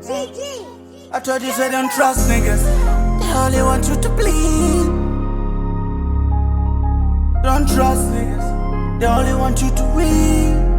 I told you, say don't trust niggas. They only want you to bleed. Don't trust niggas. They only want you to win.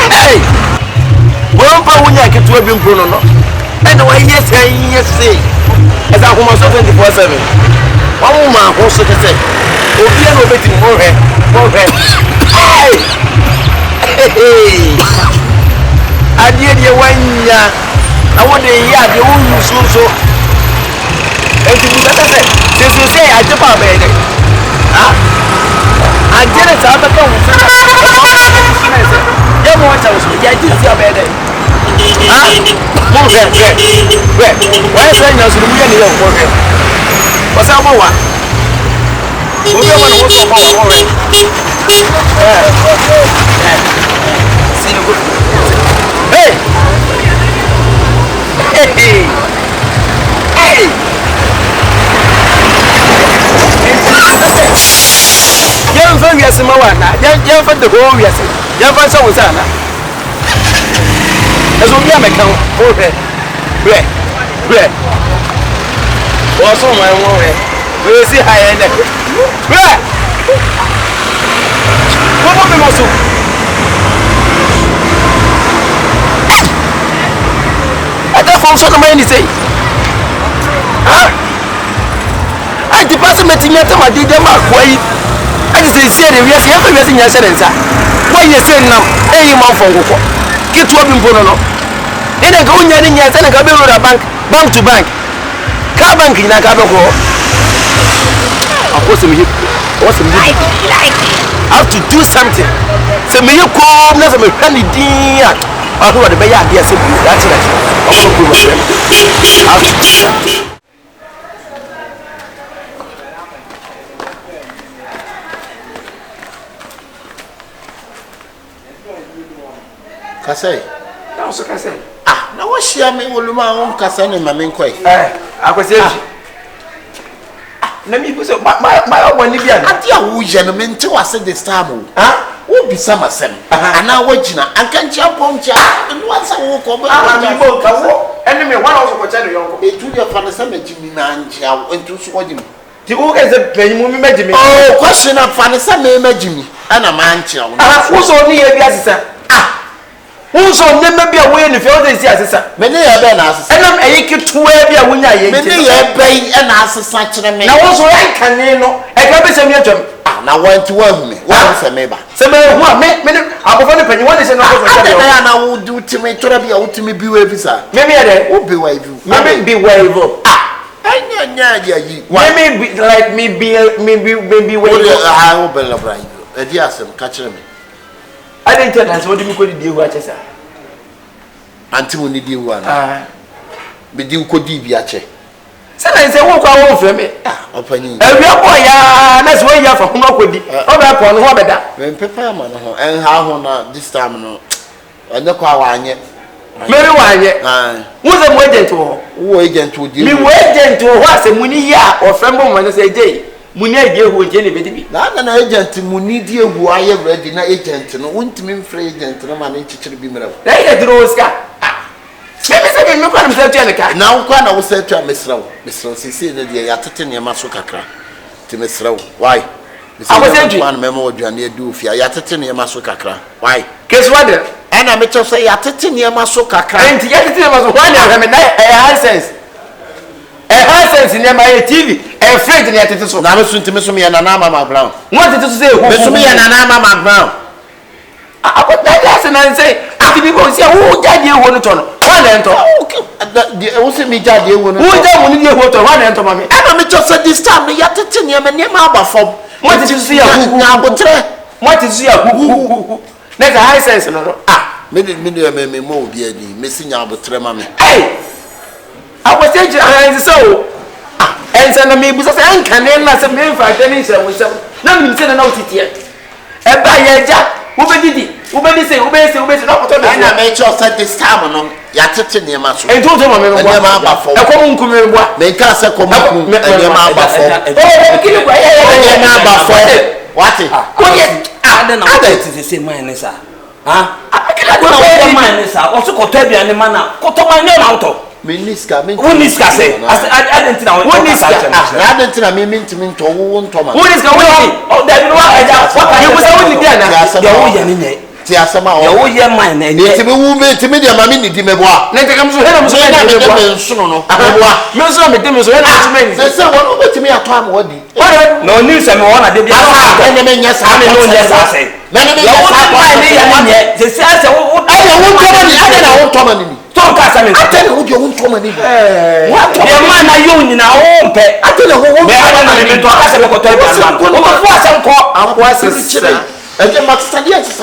Hey, well, Paunia get to have been Bruno. And why, yes, as I was 24/7. One woman also to say, oh, we are betting more. Hey, I did your 1 year. I want a year, the old so. And to be better, since you say I jump out, baby. I did it out of the young ones. I did see a bed. Where's I know the million of work? What's up? What? We're going to work for it. See you good. Hey! Young for yes, Moana, young for the whole yes, young for so was Anna. As we are making bread. What's on my way? We'll see high end. Bread! What about the muscle? I don't function on anything. I deposit me at my dear Mark. I just say, we are everything I said. Why you say now? Hey, man, for get to open Bono. And I go in your bank to bank. car bank ina ka be ko akoso me what's me like I have to do something so me ko na so me hwani din a aho wa de be ya de ase bu that is also cool my friend I have to do something. Kasai. Now so Kasai. Na wo hia me woluma won kasa ne mame nkoi. Akwese na mi buso my woni bia na. Ade a wo je no me nte wase this time. Wo bisa masem. Ana wo gina anka ntia pomcha. No wasa wo ko ba. Mi bo ka wo. Ene me wan also ko chane yonko. Etu dia fa na sa magimi na ntia entu so wogimi. Ti wo ka se penyimu mi magimi. Oh, question na fa na sa me magimi. Ana ma ntia wo. Wo so ni ye bia sisa. Who's on them be away in the field? Is yes, many are been asked. And I'm a kid to wear be a winner. Many are paying and ask such a man. Now, also, I can know. I can't be some jump. Now, want to work me. Once a neighbor. Some minute. I'll go for the penny. What is another? I will do to me to be out to me be with visa. Maybe I will be wave you. Maybe be wave. I know, maybe like me be wave. I will be a bride. A dear, some catching me. I didn't tell us what you could do what is until we need you one. But you could be a check. Sometimes I won't go for me. Opening. Every boy, that's why you have for Mokodi. Upon what better. When Pepper and how this time no. And the car yet. Very wine yet. Who's a waiting to? Who agent to you? Me waiting to what a money or friend when I say day. Munia dear who Jenny baby. Not an agent, Munidia who I have read in agent, and won't mean free agent, no man in to be mirror. They had Rosca. Maybe look at himself, Jenica. Now, when I was said to Miss Row, Miss Row, see that they are taking your masocra to Miss Row. Why? I was saying one memo, Johnny Dufia, Yatatin your masocra. Why? Guess what? And I met you say Yatatin your masocra, and Yatatin was one of them, and I sense. A high sense in my TV, a friend in the attitude. Now, listen to Miss Me and Anama Brown. Wanted to say, Miss Me and Anama Brown. I put that lesson and say, after people say, who died you want to turn? One and okay. Also, me, Daddy, who died when you want to run into me. And I'm just at this time, the Yatatinia and Yamaba for what did you see? What is your who? That's a high sense. Maybe more be missing out the tremor. Hey! I was saying, so. And send me because I can't let some men for tennis with some. None of them send an outfit yet. And by a jack, who did it? Who made say, not to and I made sure set this time on Yatatin near Masu. And told him, a common community, make us a common what? I don't know what it is the same man as I can't mind also could be any manner. Got my name out. Miniska say, I didn't know what is I didn't mean to mean to won't Thomas. Who is going on? Oh, that you was only there. Tiasama, oh, yeah, mine, and yet we will be to me, Mammy, Dimebois. Let them so him, so I don't know. Monsieur Midimus, when I mean, they said, what over to me a time, what did no news and one I did. Yes, I know, yes, I say. Many yet. They say, I won't come on. Talk as I tell you, you won't come on. What man are you in our own pet? I tell you, who will to ask a hotel. And then must study at the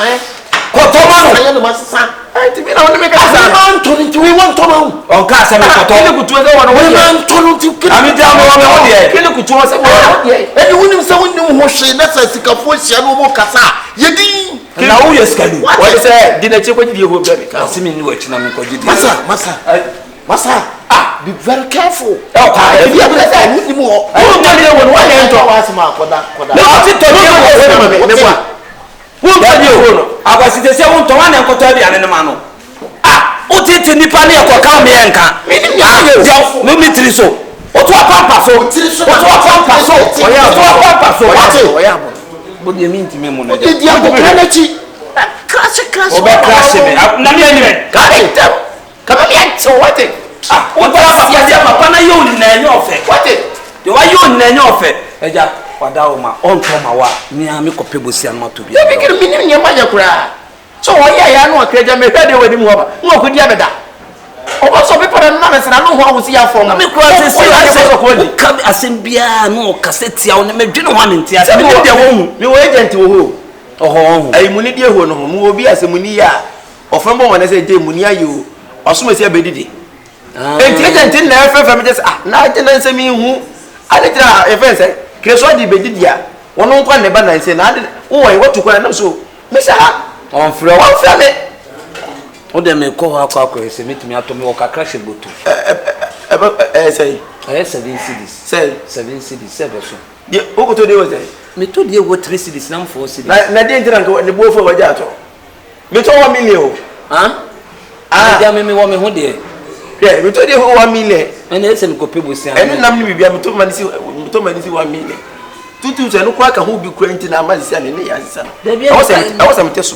Kotoman, I am the master. I think we don't make a man turning to we want to know. Oh, Castle, I tell you to go on a woman turning to kill me down on the audio. Kill you to us. And you wouldn't say, no more shame. That's a sick of voice. You know, Cassa. You did. Now, yes, can you? What is that? Didn't you when you will be? I'll see me in which I'm going to do. Massa, be very careful. Oh, if you have let me more. I don't tell you when one hand to ask Mark for that. No, I think who tell you? I was the same to one and Cotabi and Mano. What did you nipa near Cocamianca? No military so. What to a pampa so? What to a pampa so? What do you mean to me? What did you have the crash? Come again, so what? What was you in your face? What it? You are you in your face? Wadauma on Tomawa, near me Copibusi and not to be. You make a million Yamaya cry. So, yeah, I know a creature may head with him over. No, could you ever die? oboso be para na mesena no ho awusi afom me kwa se ka asembia no cassette ya no medwene ho amenti ase me de ho hu me wo agent wo ho oho ayi muni de ho no ho mu obi asemuni ya ofrembo wona se de muni ayo osomasi abedidi enti agent na efefe me just na agent na nsemi hu ade tira efense kreso di bedidi a wono nkwa ne ba na nse na ade wo what kwa na so me sha on frɛ me o de me ko akwa se metumi ato me wo kakra hye botu say 7 cedis say 7 cedis 7 so de o ko to de wo say me to de wo 3 cedis na 4 cedis na de ntira nka ne bo fo waja ato me to 1 million ja me wo me ho de me to de 1 million ene ese me ko pebo sia ene nam ni bibia me to manisi 1 million tutu se no kwa ka ho bi kura nti na amasi ane ne ya sisa I was amteso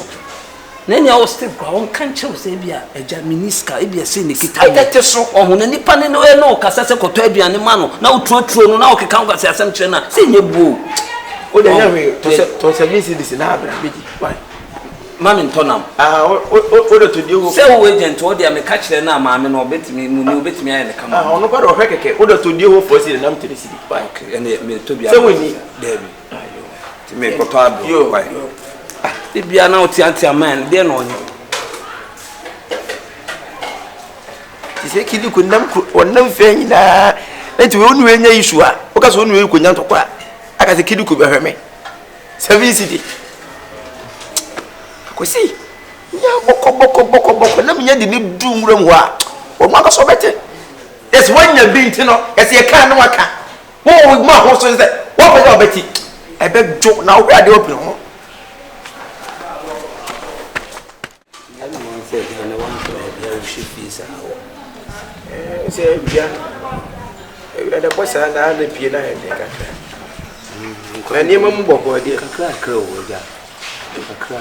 nani awo step kwa won kan chew se bia eja miniska e bia se ne kita ai teso ohun na nipa ne no kasa se koto aduane ma no na utuo no na okeka ngwa se asem kire na se nye buo o de nyawe to se bi si na abra biji why mami ntonam o de to di wo se wo agent o de me ka kire na maame no obetimi mu ni obetimi aye ne kama ono kwa do hwe keke o de to di wo for si na mtiri si why okay ene me to bia se woni debi ti me koto abro why bia na otiantia man de no onye ti se kidi ku nam ku wonnam fe nyina enti we onu enya isu a o ka so onu we konya ntokwa aka se kidi ku be hweme 7 city akosi ya boko na menya de ni du nwuram ho a o ma ka so bete es wanya binti no es ye kan no aka wo ma ho so se wo pa ja beti e be jo na wo ade open ho da kwasa na na pie na hende kakra na ni mamu boko de kakra o ja kakra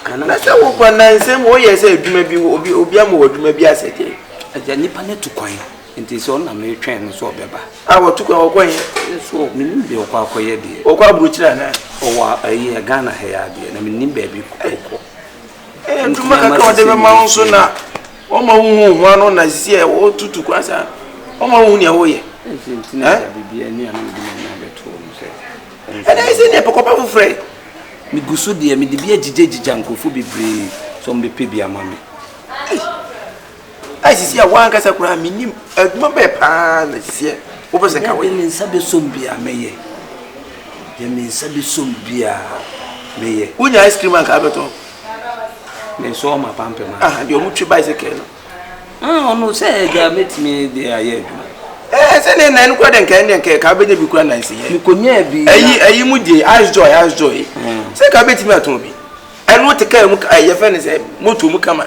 kana na se wo kwa na nsem wo ye se adwuma bi obi am wo adwuma bi asete aja nipa ne tukwan nti so na me twen no so obeba wo tukwan wo kwan so minim be okwa akoye de wo kwa abruchira na o wa ayi Ghana he ya de na minim be bi ko nduma kaka wo de be ma nso na o ma hu anu na sie wo tutu kwasa o ma hu ne wo ye ntina bibia ni anu de na beto so ene ise ne pokopa fufre mi gusu de mi de bia jijejija nkofu bibre so mbepe bia mame ai sisi a wan kasa kura minim aduma be pa na sie wo be se ka wo ni nsabe sombia meye ye mi nsabe sombia meye unya ice cream aka beto ne so ma pampe ma de o mutwe bicycle no ono se ga metimi de aye aduma se ne na nkwa de nkan ka be bi kura na nsi ye mi konya bi ayi mu die ice joy se ka betimi aton bi enu te ka mu aye fe ne se moto mu kama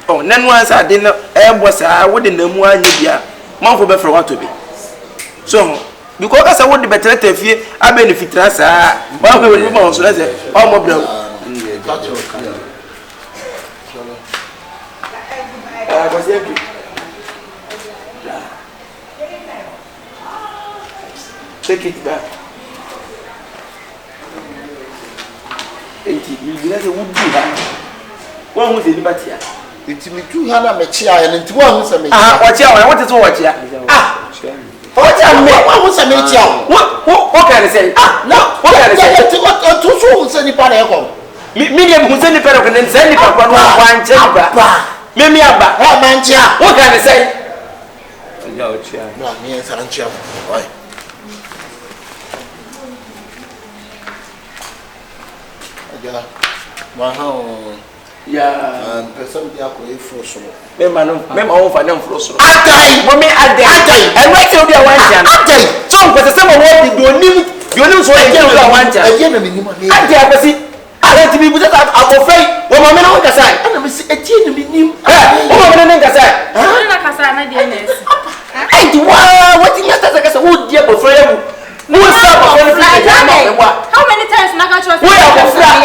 oh nanu ansa de na ebo sa wo de namu anya bia manfo be fra wato bi so because kasa wo de betere tafie abe ne fitra sa ba ko we ma so se o mo bra take it back. Enti mi gina se wudu ha. Wa hu se liberty a. Enti mi tu ha na me chia ya enti wa hu se me chia. Wa chia wa what is wa chia? Wa chia me wa hu se me chia. What can I say? No. What can I say? Enti what to so hu se ni pa na e ko. Mi dem hu se ni pa ko ne se ni pa kwa no wa nche ba. Me aba. Ha man chia. What can I say? Ya o chia. No, mi en san chia. Why? Ja. Ma ha ya person dia ko e fro so. Me ma o fa na fro so. Adai. Mo me adai. E no ti obi a wan chia. Adai. So ko se mo wo di donim so e obi a wan chia. Adai na me ni ma. Adai abesi. Ala ti bi bu ta abofai. Wo ma me na nkasa. Ana me se adai na me ni. Wo ma me na nkasa. Na kasa na dey nurse. Ai di wa what you kasa kasa wo di abofai yabu. Who is that abofai? How many times na ka trust? We are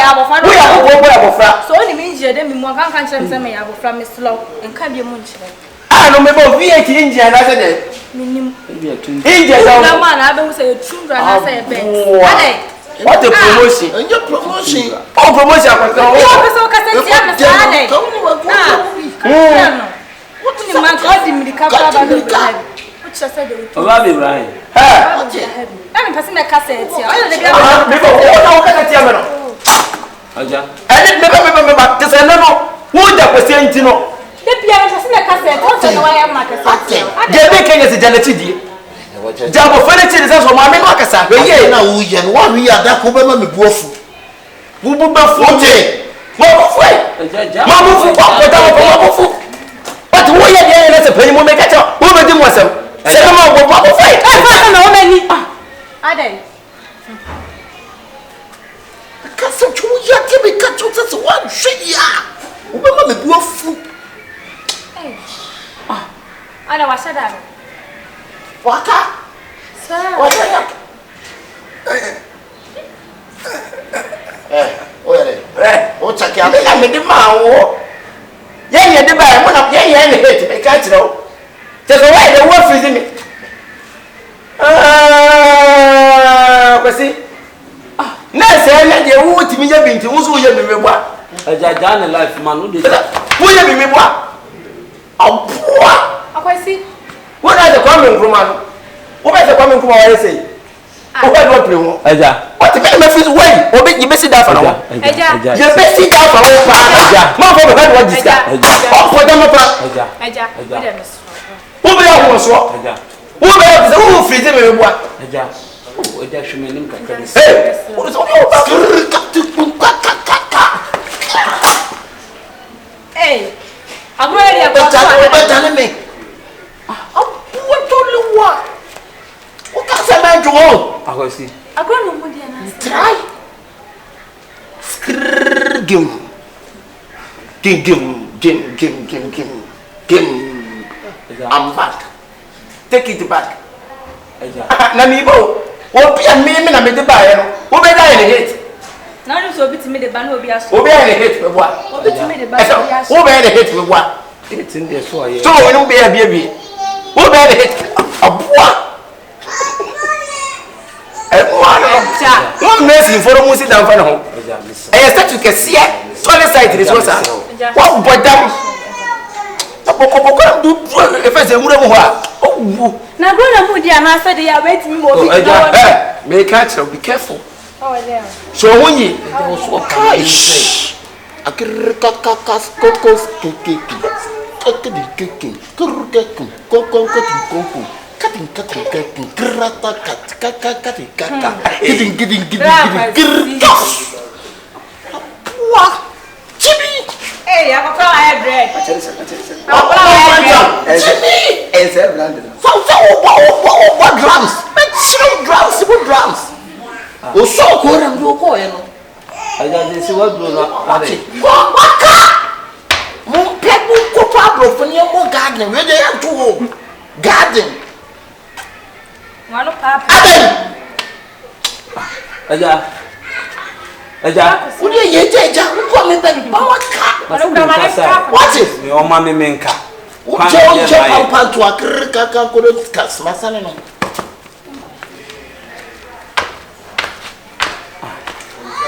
abofra. So only means you dey me mo kan kan chem say me abofra me slow. Enka bi mu nchire. No me bo VAT engine na say dey. Minim. Engine down. Na man na be mu say tundra na say be. What a promotion. And your promotion. Oh, promotion. You so ka say tia me say ade. Come on, no. ni man God di mirika kwa ba do Ibrahim. What you say do? Oba Ibrahim. Na me person me ka say etia. O de bia me ko o ka tia me no. Aja. Ene me ba te say no. Wo da kwese nti no. De bia me person me ka say o se no wa ya ma ka say. Je be Kenya se janati die. Jabo fere ti se so ma me no akasa. We ye na wo ye no wa wi ada ko be ma me buofu. Wo bu ba fu te. Mo bu fu. Aja. Mo bu fu ko da mo bu fu. But wo ye de na se pani mo me ka cha. Wo be di mo asem. Se ma wo bu fu. Na o mani. Aden. Kasa chu ya ti be ka chu se wa hwe ya. Wo be ma me buofu. Ada wasada. Waka. Sir. Waka ya. Oye. O chaki ame na me di ma wo. Ye di ba mo na ye ne hate me ka tiro. Te so why the wo freeze me. Kwesi. Na se na de wo timi nya binti wo so ye me bua. Aja na life man no dey. Wo ye me bua. Aboa. Akwasi. Wo na de kwa me nkruma no. Wo be se kwa me nkruma wa say. Wo be do play wo. Aja. What if me freeze way? Obi you be sit down for now. Aja. You be sit down for wo pa. Aja. Ma for be what this guy. O for dem pa. Aja. Aja. We dem so. Wo be ya wo so. Aja. Wo be ya wo freeze me bua. Aja. Oh, aja hweme nim kakra ni. Hey. Wo so yo ba. Eh. Agora ele agora. Better than me. What to luwa? O ka se ma jo. Akwasi. Agora no mudia na. Try. Gim. I'm back. Take it back. Aja. Na mi bo. Wo pia mi na me de ba ye no. Wo be da ye hate. Na no so bit me de ba na obi aso. Wo be ye hate me bua. Obi me de ba obi aso. Wo be ye hate me bua. It's in there so aye. So we no be ya bi. Wo be ye hate abua. Aja. One message for mo sit down for no. Aja miss. E start to kese toilet side this was ah. Wa bodam. Boko do e fa se nwura mu ho a. Owu. Na agora no mudia na say de ya wait me mo bi. Aja. Make catch be careful. Oh there. So wonyi. Kai. Akirka kakas kokos kiki. Akidi kiki. Kurkeku. Kokon. Katin krata kat kaka. Giding. Wa. Chibi. Eh, I go call I bread. What drums? What drums? O so ko ram do ko ye no. Aja dey see what blow na. Waka. Mo pebu ko pablo for near mo garden. Where they have to garden. Wano papa. Aja. Odi ye jeja, ko me be ba waka. What if? Me o ma me menka. Oje pampa to akirka ka ko do kas masane no.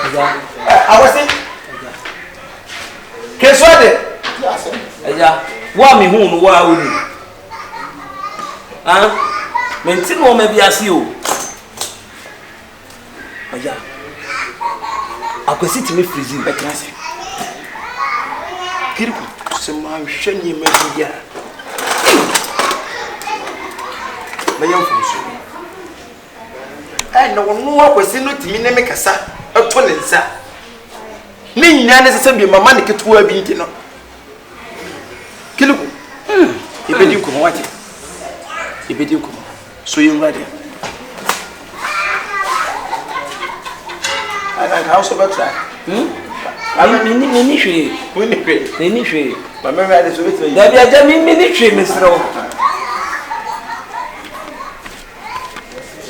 Aja. Awasi. Keswade. Aja. Wa me hu no wa uni. Menti no ma biase o. Aja. Akwasi timi freeze be class. Kiriku se ma hwe ni ma biya. Na yam fuso. No akwasi no timi ne me kasa ato ne nsa. Ne nyina ne sese bi mama ne ketuwa bi nti no. Kiriku. Ibedi ko wate. Ibedi ko. So you ready? I also better try. Mini hwe. Wini hwe. Mini hwe. Ma me ready so better. Da bia ja mini hwe misro.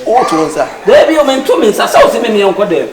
O to nsa. Da bia o mento minsa sa o se me me enko dem.